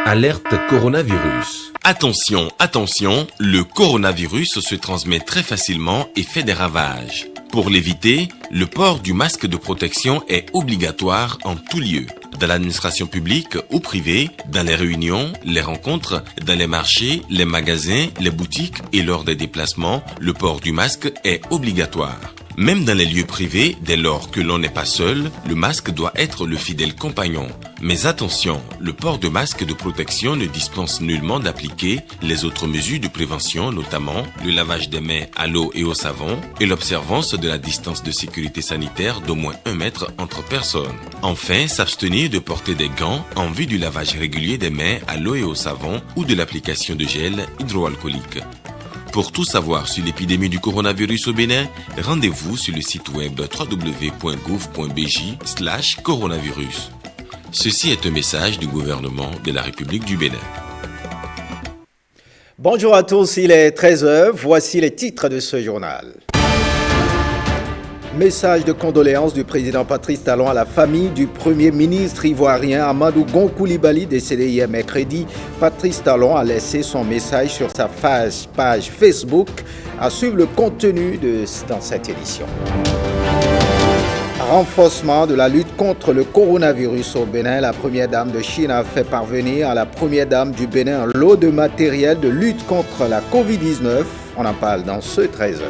Alerte coronavirus. Attention, attention, le coronavirus se transmet très facilement et fait des ravages. Pour l'éviter, le port du masque de protection est obligatoire en tout lieu. Dans l'administration publique ou privée, dans les réunions, les rencontres, dans les marchés, les magasins, les boutiques et lors des déplacements, le port du masque est obligatoire. Même dans les lieux privés, dès lors que l'on n'est pas seul, le masque doit être le fidèle compagnon. Mais attention, le port de masque de protection ne dispense nullement d'appliquer les autres mesures de prévention, notamment le lavage des mains à l'eau et au savon et l'observance de la distance de sécurité sanitaire d'au moins 1 mètre entre personnes. Enfin, s'abstenir de porter des gants en vue du lavage régulier des mains à l'eau et au savon ou de l'application de gel hydroalcoolique. Pour tout savoir sur l'épidémie du coronavirus au Bénin, rendez-vous sur le site web www.gouv.bj/coronavirus. Ceci est un message du gouvernement de la République du Bénin. Bonjour à tous, il est 13h, voici les titres de ce journal. Message de condoléances du président Patrice Talon à la famille du premier ministre ivoirien Amadou Gon Coulibaly, décédé hier mercredi. Patrice Talon a laissé son message sur sa page Facebook. À suivre le contenu dans cette édition. Renforcement de la lutte contre le coronavirus au Bénin. La première dame de Chine a fait parvenir à la première dame du Bénin un lot de matériel de lutte contre la Covid-19. On en parle dans ce 13h.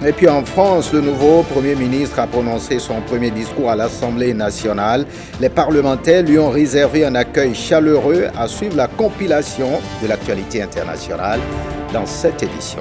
Et puis en France, le nouveau Premier ministre a prononcé son premier discours à l'Assemblée nationale. Les parlementaires lui ont réservé un accueil chaleureux. À suivre la compilation de l'actualité internationale dans cette édition.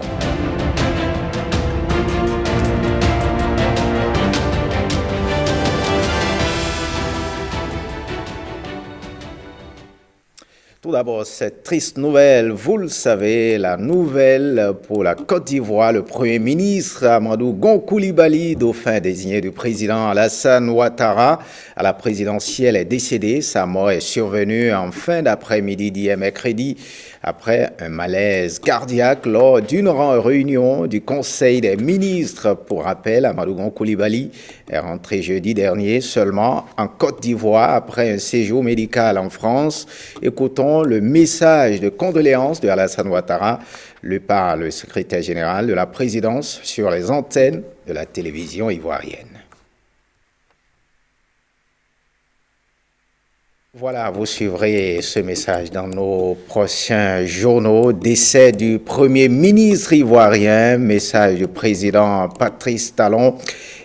Tout d'abord, cette triste nouvelle, vous le savez, la nouvelle pour la Côte d'Ivoire, le Premier ministre Amadou Gon Coulibaly, dauphin désigné du président Alassane Ouattara à la présidentielle, est décédé. Sa mort est survenue en fin d'après-midi d'hier mercredi après un malaise cardiaque lors d'une réunion du Conseil des ministres. Pour rappel, Amadou Gon Coulibaly est rentré jeudi dernier seulement en Côte d'Ivoire après un séjour médical en France. Écoutons le message de condoléances de Alassane Ouattara, lu par le secrétaire général de la présidence sur les antennes de la télévision ivoirienne. Voilà, vous suivrez ce message dans nos prochains journaux. Décès du Premier ministre ivoirien, message du président Patrice Talon.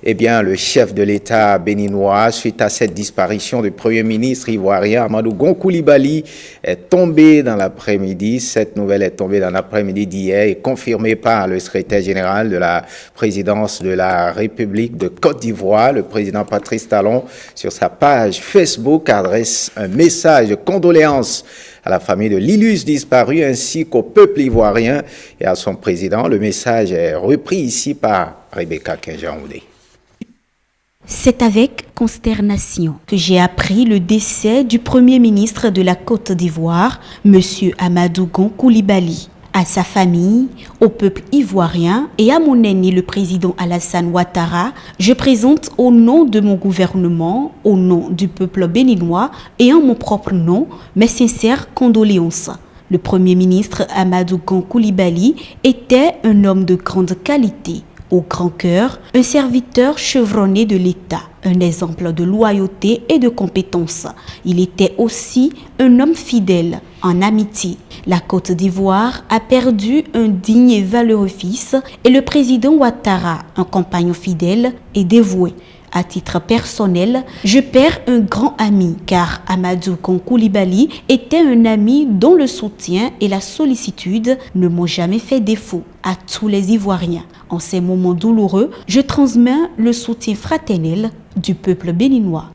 Eh bien, le chef de l'État béninois, suite à cette disparition du Premier ministre ivoirien, Amadou Gon Coulibaly, est tombé dans l'après-midi. Cette nouvelle est tombée dans l'après-midi d'hier et confirmée par le secrétaire général de la présidence de la République de Côte d'Ivoire. Le président Patrice Talon, sur sa page Facebook, adresse un message de condoléances à la famille de l'illustre disparu ainsi qu'au peuple ivoirien et à son président. Le message est repris ici par Rebecca Kenjaoudé. C'est avec consternation que j'ai appris le décès du Premier ministre de la Côte d'Ivoire, M. Amadou Gon Coulibaly. À sa famille, au peuple ivoirien et à mon aîné le président Alassane Ouattara, je présente au nom de mon gouvernement, au nom du peuple béninois et en mon propre nom, mes sincères condoléances. Le Premier ministre Amadou Gon Coulibaly était un homme de grande qualité, au grand cœur, un serviteur chevronné de l'État, un exemple de loyauté et de compétence. Il était aussi un homme fidèle en amitié. La Côte d'Ivoire a perdu un digne et valeureux fils et le président Ouattara, un compagnon fidèle et dévoué. À titre personnel, je perds un grand ami car Amadou Gon Coulibaly était un ami dont le soutien et la sollicitude ne m'ont jamais fait défaut. À tous les Ivoiriens, en ces moments douloureux, je transmets le soutien fraternel du peuple béninois.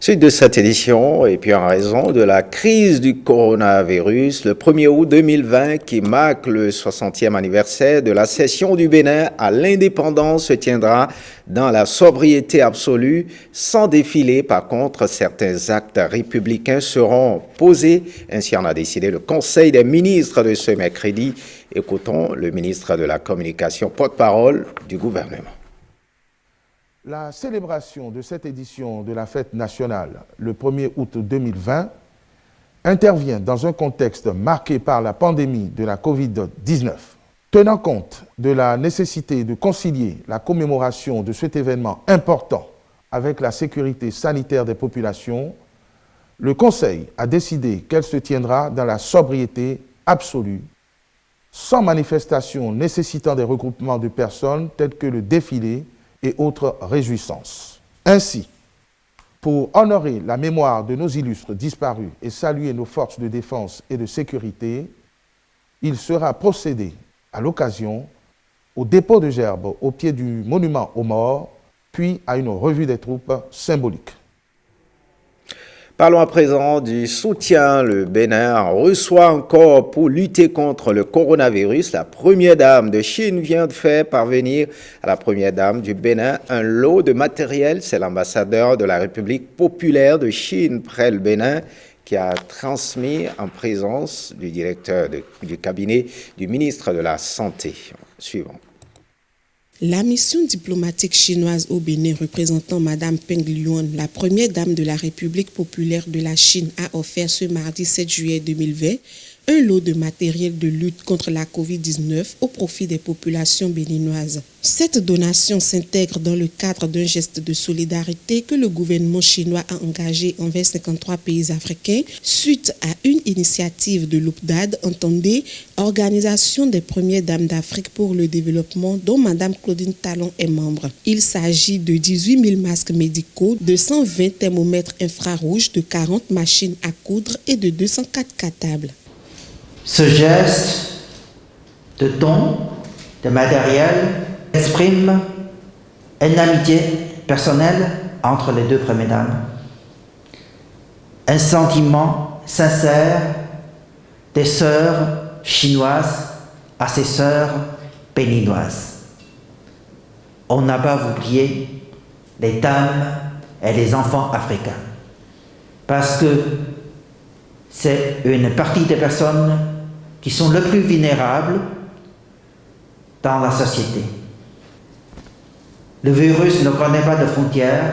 Suite de cette édition, et puis en raison de la crise du coronavirus, le 1er août 2020, qui marque le 60e anniversaire de la cession du Bénin à l'indépendance, se tiendra dans la sobriété absolue, sans défilé. Par contre, certains actes républicains seront posés. Ainsi en a décidé le Conseil des ministres de ce mercredi. Écoutons le ministre de la Communication, porte-parole du gouvernement. La célébration de cette édition de la fête nationale, le 1er août 2020, intervient dans un contexte marqué par la pandémie de la COVID-19. Tenant compte de la nécessité de concilier la commémoration de cet événement important avec la sécurité sanitaire des populations, le Conseil a décidé qu'elle se tiendra dans la sobriété absolue, sans manifestation nécessitant des regroupements de personnes tels que le défilé et autres réjouissances. Ainsi, pour honorer la mémoire de nos illustres disparus et saluer nos forces de défense et de sécurité, il sera procédé à l'occasion au dépôt de gerbes au pied du monument aux morts, puis à une revue des troupes symbolique. Parlons à présent du soutien. Le Bénin reçoit encore pour lutter contre le coronavirus. La première dame de Chine vient de faire parvenir à la première dame du Bénin un lot de matériel. C'est l'ambassadeur de la République populaire de Chine près le Bénin qui a transmis en présence du directeur du cabinet du ministre de la Santé. Suivant. La mission diplomatique chinoise au Bénin représentant Mme Peng Liyuan, la première dame de la République populaire de la Chine, a offert ce mardi 7 juillet 2020 un lot de matériel de lutte contre la COVID-19 au profit des populations béninoises. Cette donation s'intègre dans le cadre d'un geste de solidarité que le gouvernement chinois a engagé envers 53 pays africains suite à une initiative de l'UPDAD, entendez, Organisation des Premières Dames d'Afrique pour le Développement, dont Mme Claudine Talon est membre. Il s'agit de 18 000 masques médicaux, de 120 thermomètres infrarouges, de 40 machines à coudre et de 204 cartables. Ce geste de don, de matériel, exprime une amitié personnelle entre les deux premières dames, un sentiment sincère des sœurs chinoises à ses sœurs béninoises. On n'a pas oublié les dames et les enfants africains, parce que c'est une partie des personnes qui sont les plus vulnérables dans la société. Le virus ne connaît pas de frontières,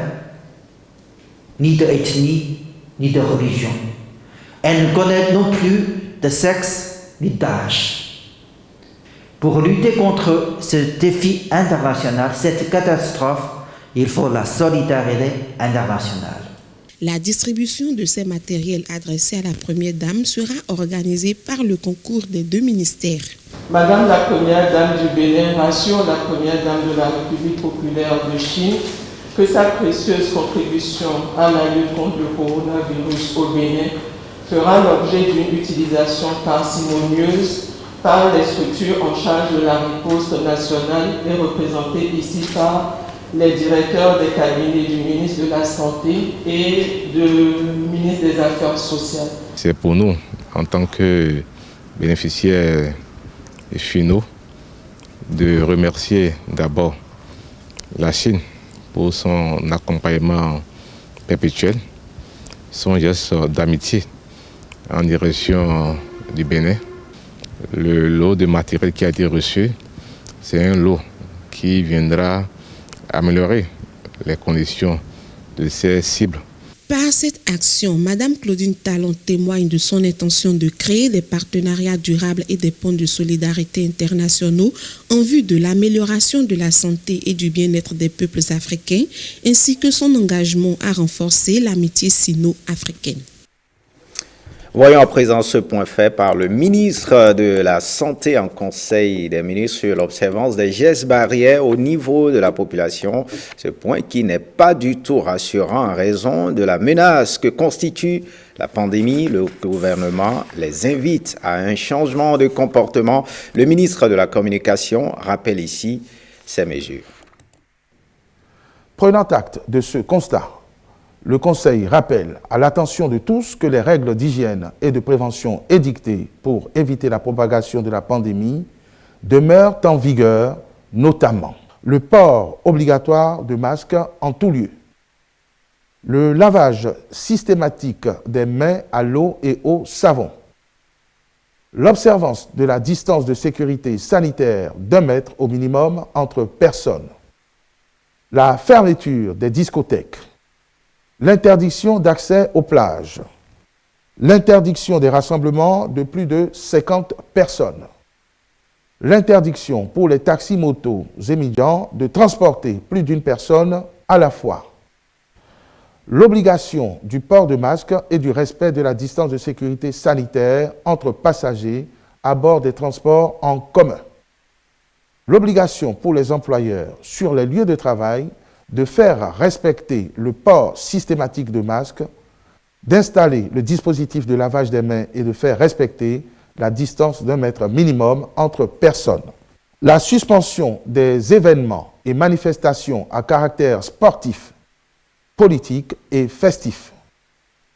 ni d'ethnie, ni de religion. Elle ne connaît non plus de sexe, ni d'âge. Pour lutter contre ce défi international, cette catastrophe, il faut la solidarité internationale. La distribution de ces matériels adressés à la première dame sera organisée par le concours des deux ministères. Madame la première dame du Bénin rassure la première dame de la République populaire de Chine que sa précieuse contribution à la lutte contre le coronavirus au Bénin fera l'objet d'une utilisation parcimonieuse par les structures en charge de la riposte nationale et représentées ici par les directeurs des cabinets du ministre de la Santé et du ministre des Affaires sociales. C'est pour nous, en tant que bénéficiaires finaux, de remercier d'abord la Chine pour son accompagnement perpétuel, son geste d'amitié en direction du Bénin. Le lot de matériel qui a été reçu, c'est un lot qui viendra améliorer les conditions de ces cibles. Par cette action, Mme Claudine Talon témoigne de son intention de créer des partenariats durables et des ponts de solidarité internationaux en vue de l'amélioration de la santé et du bien-être des peuples africains, ainsi que son engagement à renforcer l'amitié sino-africaine. Voyons à présent ce point fait par le ministre de la Santé en Conseil des ministres sur l'observance des gestes barrières au niveau de la population. Ce point qui n'est pas du tout rassurant en raison de la menace que constitue la pandémie. Le gouvernement les invite à un changement de comportement. Le ministre de la Communication rappelle ici ces mesures. Prenant acte de ce constat, le Conseil rappelle à l'attention de tous que les règles d'hygiène et de prévention édictées pour éviter la propagation de la pandémie demeurent en vigueur, notamment le port obligatoire de masques en tout lieu, le lavage systématique des mains à l'eau et au savon, l'observance de la distance de sécurité sanitaire d'1 mètre au minimum entre personnes, la fermeture des discothèques, l'interdiction d'accès aux plages, l'interdiction des rassemblements de plus de 50 personnes, l'interdiction pour les taxis-motos émigrants de transporter plus d'une personne à la fois, l'obligation du port de masque et du respect de la distance de sécurité sanitaire entre passagers à bord des transports en commun, l'obligation pour les employeurs sur les lieux de travail de faire respecter le port systématique de masques, d'installer le dispositif de lavage des mains et de faire respecter la distance d'1 mètre minimum entre personnes. La suspension des événements et manifestations à caractère sportif, politique et festif.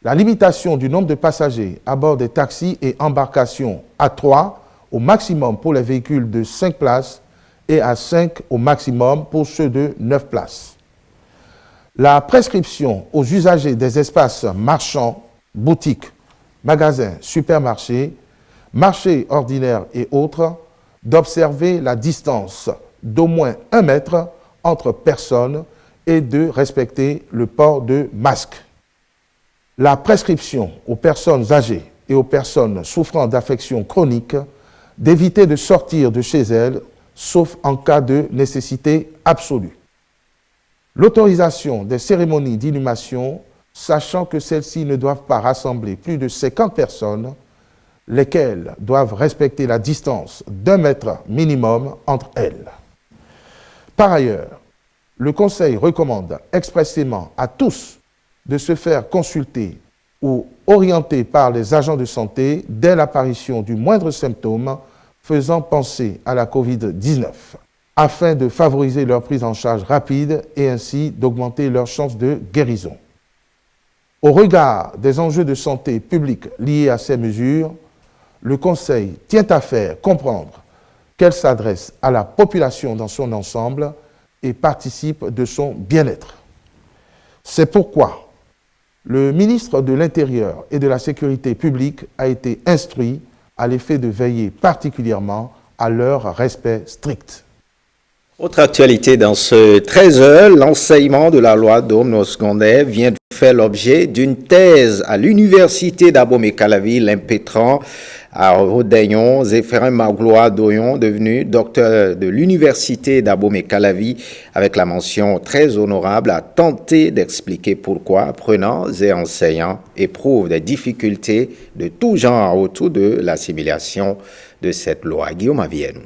La limitation du nombre de passagers à bord des taxis et embarcations à 3 au maximum pour les véhicules de 5 places et à 5 au maximum pour ceux de 9 places. La prescription aux usagers des espaces marchands, boutiques, magasins, supermarchés, marchés ordinaires et autres, d'observer la distance d'au moins 1 mètre entre personnes et de respecter le port de masques. La prescription aux personnes âgées et aux personnes souffrant d'affections chroniques d'éviter de sortir de chez elles, sauf en cas de nécessité absolue. L'autorisation des cérémonies d'inhumation, sachant que celles-ci ne doivent pas rassembler plus de 50 personnes, lesquelles doivent respecter la distance d'1 mètre minimum entre elles. Par ailleurs, le Conseil recommande expressément à tous de se faire consulter ou orienter par les agents de santé dès l'apparition du moindre symptôme faisant penser à la COVID-19, afin de favoriser leur prise en charge rapide et ainsi d'augmenter leurs chances de guérison. Au regard des enjeux de santé publique liés à ces mesures, le Conseil tient à faire comprendre qu'elle s'adresse à la population dans son ensemble et participe de son bien-être. C'est pourquoi le ministre de l'Intérieur et de la Sécurité publique a été instruit à l'effet de veiller particulièrement à leur respect strict. Autre actualité dans ce 13h, l'enseignement de la loi d'Homme secondaire vient de faire l'objet d'une thèse à l'université d'Abomey-Calavi, l'impétrant à Rodaignon, Zéphirin Magloire Doyon, devenu docteur de l'université d'Abomey-Calavi, avec la mention très honorable, a tenté d'expliquer pourquoi apprenants et enseignants éprouvent des difficultés de tout genre autour de l'assimilation de cette loi. Guillaume Avienou.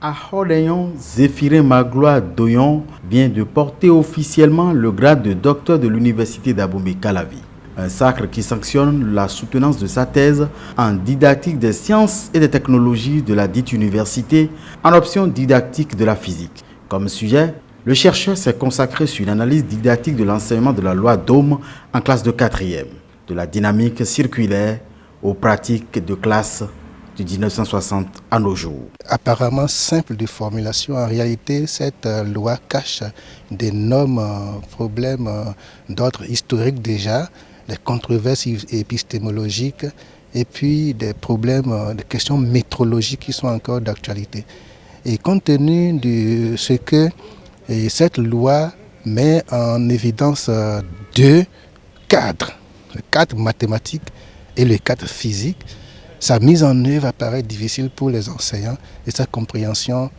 À Rodaignon, Zéphirin Magloire Doyon vient de porter officiellement le grade de docteur de l'université d'Abomey-Calavi. Un sacre qui sanctionne la soutenance de sa thèse en didactique des sciences et des technologies de la dite université en option didactique de la physique. Comme sujet, le chercheur s'est consacré sur une analyse didactique de l'enseignement de la loi d'Ohm en classe de 4e, de la dynamique circulaire aux pratiques de classe de 1960 à nos jours. Apparemment simple de formulation, en réalité, cette loi cache d'énormes problèmes d'ordre historique déjà, des controverses épistémologiques et puis des problèmes, des questions métrologiques qui sont encore d'actualité. Et compte tenu de ce que cette loi met en évidence deux cadres, le cadre mathématique et le cadre physique, sa mise en œuvre apparaît difficile pour les enseignants et sa compréhension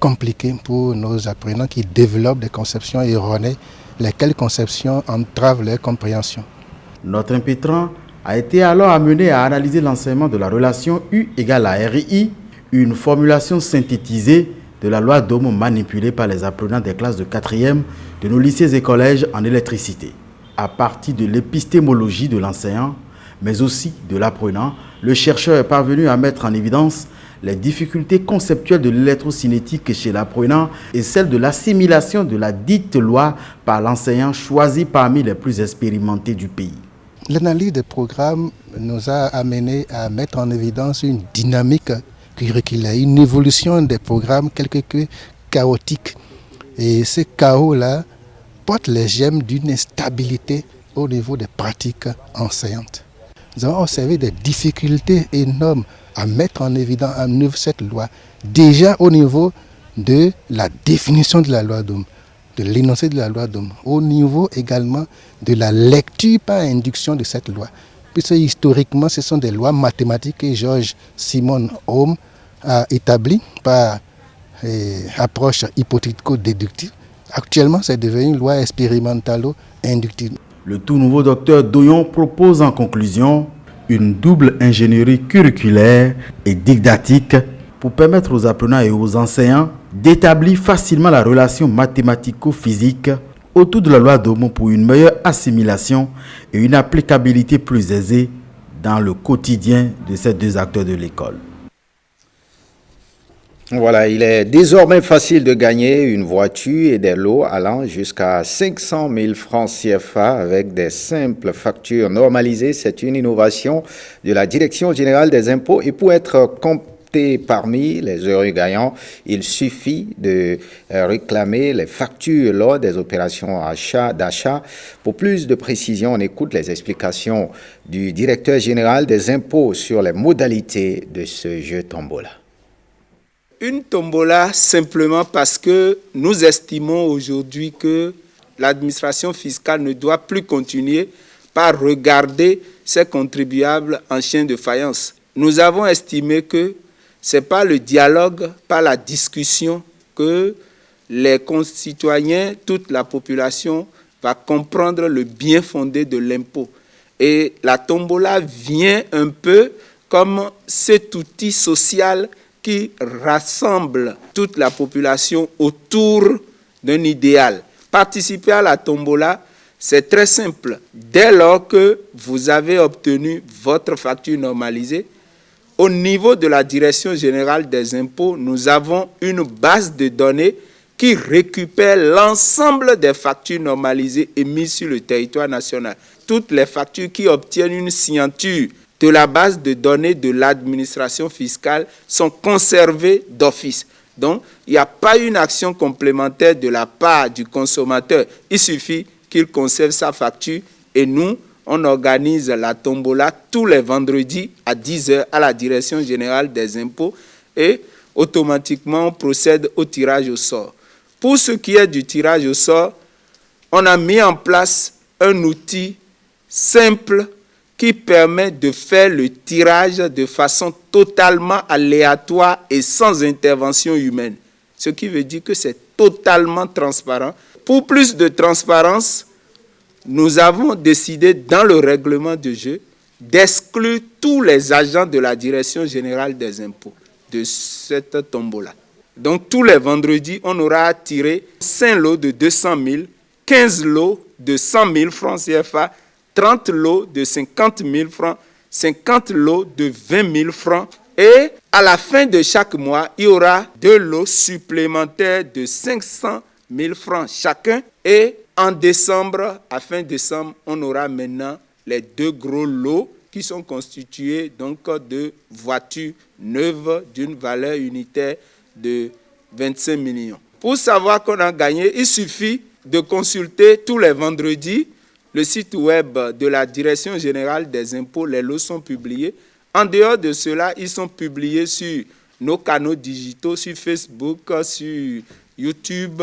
compliquée pour nos apprenants qui développent des conceptions erronées, lesquelles conceptions entravent leur compréhension. Notre impétrant a été alors amené à analyser l'enseignement de la relation U égale à RI, une formulation synthétisée de la loi d'Ohm manipulée par les apprenants des classes de 4e de nos lycées et collèges en électricité. À partir de l'épistémologie de l'enseignant, mais aussi de l'apprenant, le chercheur est parvenu à mettre en évidence les difficultés conceptuelles de l'électrocinétique chez l'apprenant et celles de l'assimilation de la dite loi par l'enseignant choisi parmi les plus expérimentés du pays. L'analyse des programmes nous a amené à mettre en évidence une dynamique curriculaire, une évolution des programmes quelque peu chaotique. Et ce chaos-là porte les germes d'une instabilité au niveau des pratiques enseignantes. Nous avons observé des difficultés énormes à mettre en évidence, en œuvre cette loi, déjà au niveau de la définition de la loi d'Ohm. de l'énoncé de la loi d'Ohm, au niveau également de la lecture par induction de cette loi. Puisque historiquement, ce sont des lois mathématiques que Georges Simon Ohm a établies par approche hypothético-déductive. Actuellement, c'est devenu une loi expérimentalo-inductive. Le tout nouveau docteur Doyon propose en conclusion une double ingénierie curriculaire et didactique pour permettre aux apprenants et aux enseignants d'établir facilement la relation mathématico-physique autour de la loi d'Ohm pour une meilleure assimilation et une applicabilité plus aisée dans le quotidien de ces deux acteurs de l'école. Voilà, il est désormais facile de gagner une voiture et des lots allant jusqu'à 500 000 francs CFA avec des simples factures normalisées. C'est une innovation de la Direction générale des impôts et pour être compté parmi les heureux gagnants, il suffit de réclamer les factures lors des opérations d'achat. Pour plus de précision, on écoute les explications du directeur général des impôts sur les modalités de ce jeu tombola. Une tombola simplement parce que nous estimons aujourd'hui que l'administration fiscale ne doit plus continuer par regarder ses contribuables en chien de faïence. Nous avons estimé que ce n'est pas le dialogue, pas la discussion que les concitoyens, toute la population va comprendre le bien fondé de l'impôt. Et la tombola vient un peu comme cet outil social qui rassemble toute la population autour d'un idéal. Participer à la tombola, c'est très simple. Dès lors que vous avez obtenu votre facture normalisée, au niveau de la Direction générale des impôts, nous avons une base de données qui récupère l'ensemble des factures normalisées émises sur le territoire national. Toutes les factures qui obtiennent une signature de la base de données de l'administration fiscale sont conservées d'office. Donc, il n'y a pas une action complémentaire de la part du consommateur. Il suffit qu'il conserve sa facture et nous, on organise la tombola tous les vendredis à 10h à la Direction générale des impôts et automatiquement, on procède au tirage au sort. Pour ce qui est du tirage au sort, on a mis en place un outil simple qui permet de faire le tirage de façon totalement aléatoire et sans intervention humaine. Ce qui veut dire que c'est totalement transparent. Pour plus de transparence, nous avons décidé dans le règlement de jeu d'exclure tous les agents de la Direction générale des impôts de cette tombola. Donc tous les vendredis, on aura tiré 5 lots de 200 000, 15 lots de 100 000 francs CFA, 30 lots de 50 000 francs, 50 lots de 20 000 francs. Et à la fin de chaque mois, il y aura 2 lots supplémentaires de 500 000 francs chacun. Et en décembre, à fin décembre, on aura maintenant les 2 gros lots qui sont constitués donc de voitures neuves d'une valeur unitaire de 25 millions. Pour savoir qu'on a gagné, il suffit de consulter tous les vendredis le site web de la Direction générale des impôts. Les lots sont publiés. En dehors de cela, ils sont publiés sur nos canaux digitaux, sur Facebook, sur YouTube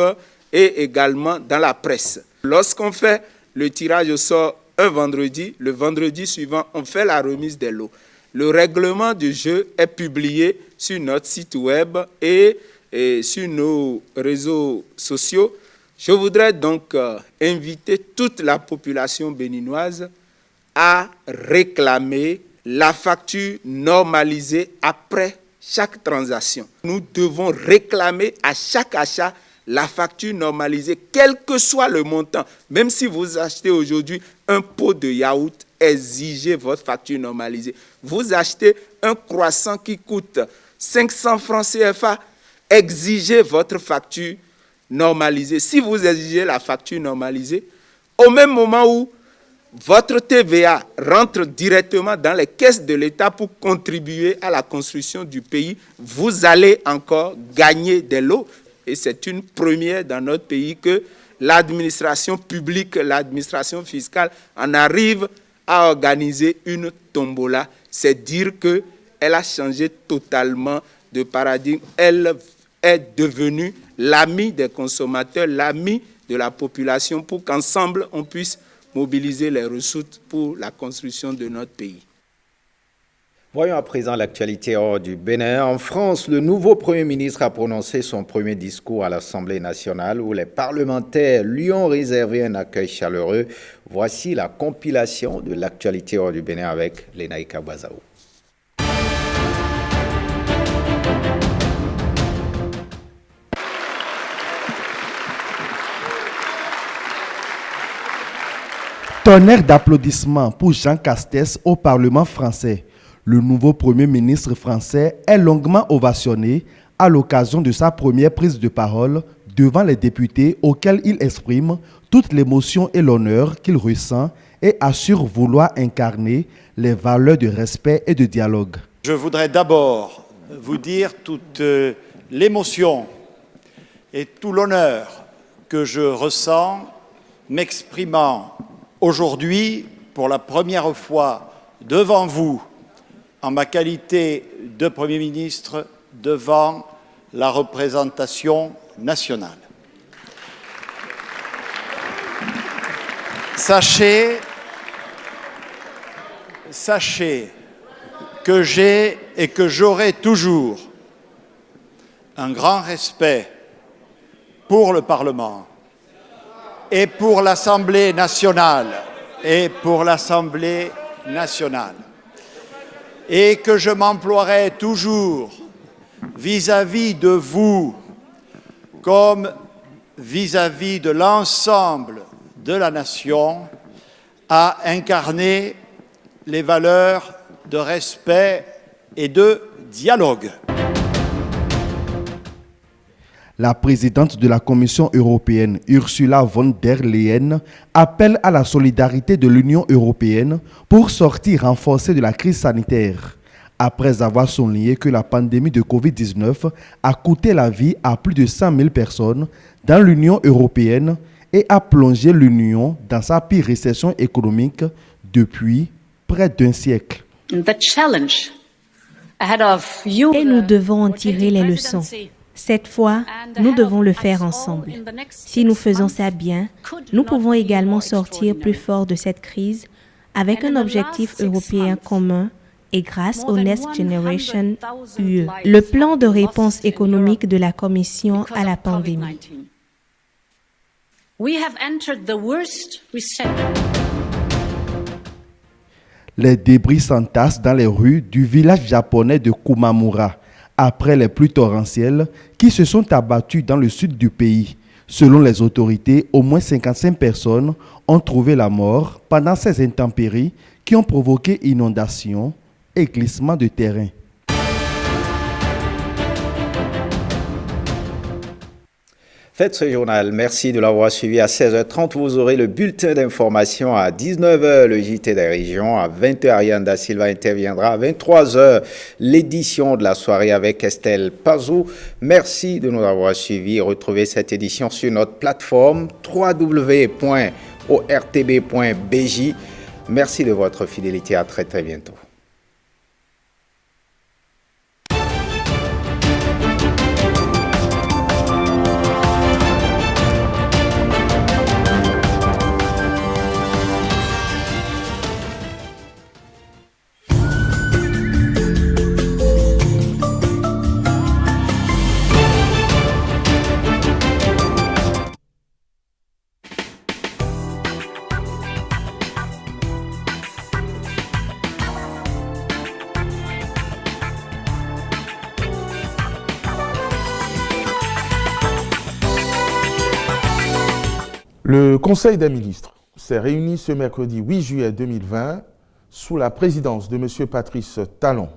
et également dans la presse. Lorsqu'on fait le tirage au sort un vendredi, le vendredi suivant, on fait la remise des lots. Le règlement du jeu est publié sur notre site web et sur nos réseaux sociaux. Je voudrais donc inviter toute la population béninoise à réclamer la facture normalisée après chaque transaction. Nous devons réclamer à chaque achat la facture normalisée, quel que soit le montant. Même si vous achetez aujourd'hui un pot de yaourt, exigez votre facture normalisée. Vous achetez un croissant qui coûte 500 francs CFA, exigez votre facture normalisée. Si vous exigez la facture normalisée, au même moment où votre TVA rentre directement dans les caisses de l'État pour contribuer à la construction du pays, vous allez encore gagner des lots. Et c'est une première dans notre pays que l'administration publique, l'administration fiscale en arrive à organiser une tombola. C'est dire qu'elle a changé totalement de paradigme. Elle est devenue l'ami des consommateurs, l'ami de la population pour qu'ensemble on puisse mobiliser les ressources pour la construction de notre pays. Voyons à présent l'actualité hors du Bénin. En France, le nouveau Premier ministre a prononcé son premier discours à l'Assemblée nationale où les parlementaires lui ont réservé un accueil chaleureux. Voici la compilation de l'actualité hors du Bénin avec Lenaïka Bazaou. Tonnerre d'applaudissements pour Jean Castex au Parlement français. Le nouveau Premier ministre français est longuement ovationné à l'occasion de sa première prise de parole devant les députés auxquels il exprime toute l'émotion et l'honneur qu'il ressent et assure vouloir incarner les valeurs de respect et de dialogue. Je voudrais d'abord vous dire toute l'émotion et tout l'honneur que je ressens m'exprimant aujourd'hui pour la première fois devant vous en ma qualité de Premier ministre devant la représentation nationale. Sachez que j'ai et que j'aurai toujours un grand respect pour le Parlement et pour l'Assemblée nationale et que je m'emploierai toujours vis-à-vis de vous comme vis-à-vis de l'ensemble de la nation à incarner les valeurs de respect et de dialogue. La présidente de la Commission européenne, Ursula von der Leyen, appelle à la solidarité de l'Union européenne pour sortir renforcée de la crise sanitaire. Après avoir souligné que la pandémie de Covid-19 a coûté la vie à plus de 100 000 personnes dans l'Union européenne et a plongé l'Union dans sa pire récession économique depuis près d'un siècle. Et nous devons en tirer les leçons. Cette fois, nous devons le faire ensemble. Si nous faisons ça bien, nous pouvons également sortir plus fort de cette crise avec un objectif européen commun et grâce au Next Generation UE, le plan de réponse économique de la Commission à la pandémie. Les débris s'entassent dans les rues du village japonais de Kumamura après les pluies torrentielles qui se sont abattues dans le sud du pays. Selon les autorités, au moins 55 personnes ont trouvé la mort pendant ces intempéries qui ont provoqué inondations et glissements de terrain. Faites ce journal. Merci de l'avoir suivi. À 16h30, vous aurez le bulletin d'information. À 19h, le JT des régions. À 20h, Ariane Da Silva interviendra. À 23h, l'édition de la soirée avec Estelle Pazou. Merci de nous avoir suivis. Retrouvez cette édition sur notre plateforme www.ortb.bj. Merci de votre fidélité. À très très bientôt. Le Conseil des ministres s'est réuni ce mercredi 8 juillet 2020 sous la présidence de M. Patrice Talon,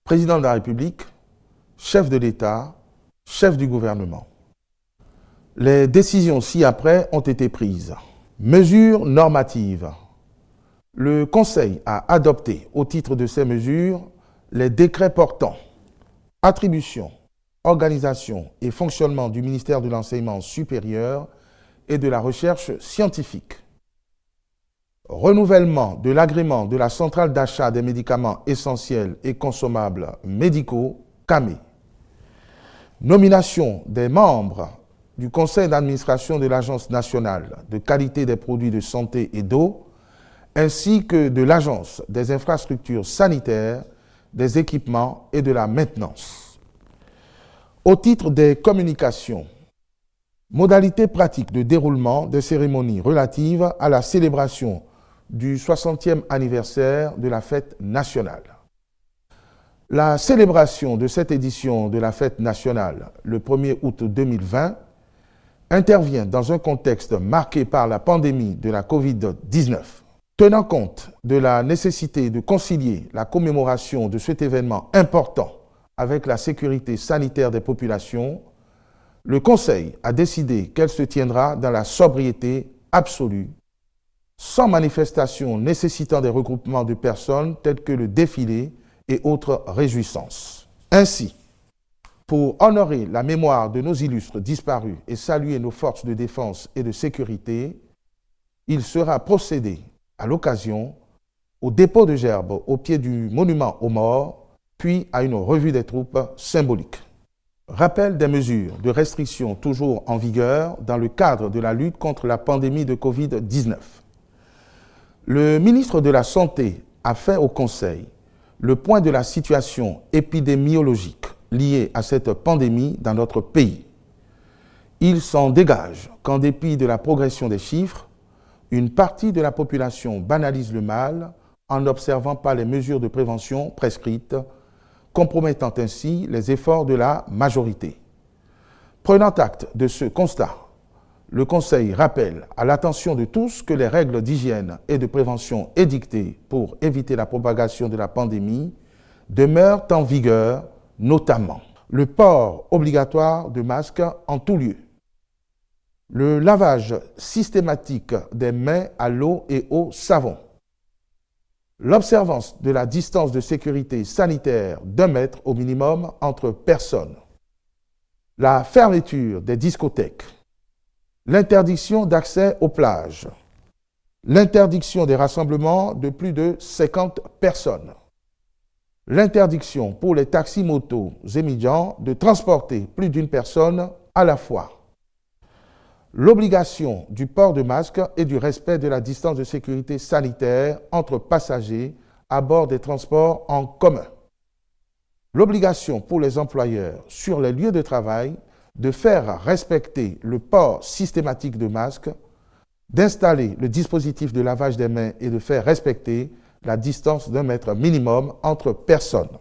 président de la République, chef de l'État, chef du gouvernement. Les décisions ci-après ont été prises. Mesures normatives. Le Conseil a adopté au titre de ces mesures les décrets portant attribution, organisation et fonctionnement du ministère de l'Enseignement supérieur et de la recherche scientifique. Renouvellement de l'agrément de la centrale d'achat des médicaments essentiels et consommables médicaux, CAME. Nomination des membres du conseil d'administration de l'Agence nationale de qualité des produits de santé et d'eau, ainsi que de l'Agence des infrastructures sanitaires, des équipements et de la maintenance. Au titre des communications, modalités pratiques de déroulement des cérémonies relatives à la célébration du 60e anniversaire de la fête nationale. La célébration de cette édition de la fête nationale, le 1er août 2020, intervient dans un contexte marqué par la pandémie de la Covid-19. Tenant compte de la nécessité de concilier la commémoration de cet événement important avec la sécurité sanitaire des populations, le Conseil a décidé qu'elle se tiendra dans la sobriété absolue, sans manifestation nécessitant des regroupements de personnes tels que le défilé et autres réjouissances. Ainsi, pour honorer la mémoire de nos illustres disparus et saluer nos forces de défense et de sécurité, il sera procédé à l'occasion au dépôt de gerbes au pied du monument aux morts, puis à une revue des troupes symbolique. Rappel des mesures de restriction toujours en vigueur dans le cadre de la lutte contre la pandémie de Covid-19. Le ministre de la Santé a fait au Conseil le point de la situation épidémiologique liée à cette pandémie dans notre pays. Il s'en dégage qu'en dépit de la progression des chiffres, une partie de la population banalise le mal en n'observant pas les mesures de prévention prescrites, compromettant ainsi les efforts de la majorité. Prenant acte de ce constat, le Conseil rappelle à l'attention de tous que les règles d'hygiène et de prévention édictées pour éviter la propagation de la pandémie demeurent en vigueur, notamment le port obligatoire de masques en tout lieu, le lavage systématique des mains à l'eau et au savon, l'observance de la distance de sécurité sanitaire d'1 mètre au minimum entre personnes, la fermeture des discothèques, l'interdiction d'accès aux plages, l'interdiction des rassemblements de plus de 50 personnes, l'interdiction pour les taxis-motos et médians de transporter plus d'une personne à la fois, l'obligation du port de masque et du respect de la distance de sécurité sanitaire entre passagers à bord des transports en commun, l'obligation pour les employeurs sur les lieux de travail de faire respecter le port systématique de masques, d'installer le dispositif de lavage des mains et de faire respecter la distance d'1 mètre minimum entre personnes.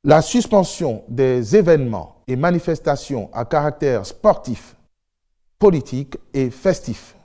La suspension des événements et manifestations à caractère sportif, politique et festif.